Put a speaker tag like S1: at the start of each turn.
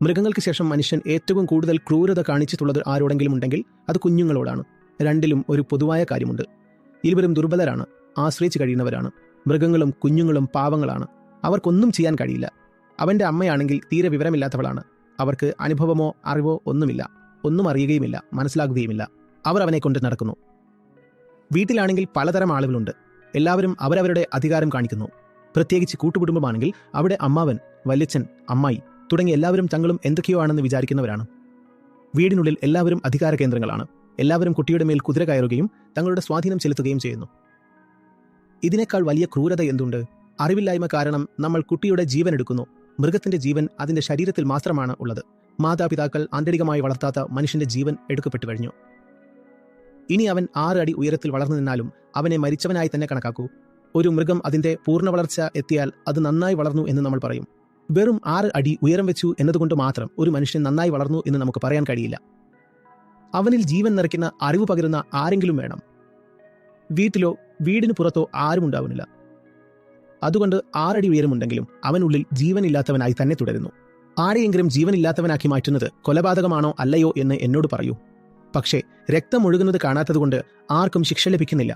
S1: മൃഗങ്ങൾക്ക് ശേഷം മനുഷ്യൻ ഏറ്റവും കൂടുതൽ ക്രൂരത കാണിച്ചിട്ടുള്ളത് ആരോടെങ്കിലും ഉണ്ടെങ്കിൽ അത് കുഞ്ഞുങ്ങളോടാണ്. രണ്ടിലും ഒരു പൊതുവായ കാര്യമുണ്ട്. ഇരുവരും ദുർബലരാണ്, ആശ്രയിച്ച് കഴിയുന്നവരാണ്. മൃഗങ്ങളും കുഞ്ഞുങ്ങളും പാവങ്ങളാണ്. അവർക്കൊന്നും ചെയ്യാൻ കഴിയില്ല. അവൻ്റെ അമ്മയാണെങ്കിൽ തീരെ വിവരമില്ലാത്തവളാണ്. അവർക്ക് അനുഭവമോ അറിവോ ഒന്നുമില്ല. ഒന്നും അറിയുകയുമില്ല, മനസ്സിലാകുകയുമില്ല. അവർ അവനെ കൊണ്ട് നടക്കുന്നു. വീട്ടിലാണെങ്കിൽ പലതരം ആളുകളുണ്ട്. എല്ലാവരും അവരവരുടെ അധികാരം കാണിക്കുന്നു. പ്രത്യേകിച്ച് കൂട്ടുകുടുംബമാണെങ്കിൽ അവിടെ അമ്മാവൻ, വല്യച്ഛൻ, അമ്മായി തുടങ്ങി എല്ലാവരും തങ്ങളും എന്തൊക്കെയോ ആണെന്ന് വിചാരിക്കുന്നവരാണ്. വീടിനുള്ളിൽ എല്ലാവരും അധികാര കേന്ദ്രങ്ങളാണ്. എല്ലാവരും കുട്ടിയുടെ മേൽ കുതിര കയറുകയും തങ്ങളുടെ സ്വാധീനം ചെലുത്തുകയും ചെയ്യുന്നു. ഇതിനേക്കാൾ വലിയ ക്രൂരത എന്തുണ്ട്? അറിവില്ലായ്മ കാരണം നമ്മൾ കുട്ടിയുടെ ജീവൻ എടുക്കുന്നു. മൃഗത്തിന്റെ ജീവൻ അതിന്റെ ശരീരത്തിൽ മാത്രമാണ് ഉള്ളത്. മാതാപിതാക്കൾ ആന്തരികമായി വളർത്താത്ത മനുഷ്യന്റെ ജീവൻ എടുക്കപ്പെട്ടു കഴിഞ്ഞു. ഇനി അവൻ 6 അടി ഉയരത്തിൽ വളർന്നു നിന്നാലും അവനെ മരിച്ചവനായി തന്നെ കണക്കാക്കൂ. ഒരു മൃഗം അതിന്റെ പൂർണ്ണ വളർച്ച എത്തിയാൽ അത് നന്നായി വളർന്നു എന്ന് നമ്മൾ പറയും. വെറും 6 അടി ഉയരം വെച്ചു എന്നതുകൊണ്ട് മാത്രം ഒരു മനുഷ്യൻ നന്നായി വളർന്നു എന്ന് നമുക്ക് പറയാൻ കഴിയില്ല. അവനിൽ ജീവൻ നിറയ്ക്കുന്ന അറിവ് പകരുന്ന ആരെങ്കിലും വേണം. വീട്ടിലോ വീടിന് പുറത്തോ ആരും ഉണ്ടാവുന്നില്ല. അതുകൊണ്ട് 6 അടി ഉയരമുണ്ടെങ്കിലും അവനുള്ളിൽ ജീവനില്ലാത്തവനായി തന്നെ തുടരുന്നു. ആരെയെങ്കിലും ജീവനില്ലാത്തവനാക്കി മാറ്റുന്നത് കൊലപാതകമാണോ അല്ലയോ എന്ന് എന്നോട് പറയൂ. പക്ഷേ രക്തം ഒഴുകുന്നത് കാണാത്തതുകൊണ്ട് ആർക്കും ശിക്ഷ ലഭിക്കുന്നില്ല.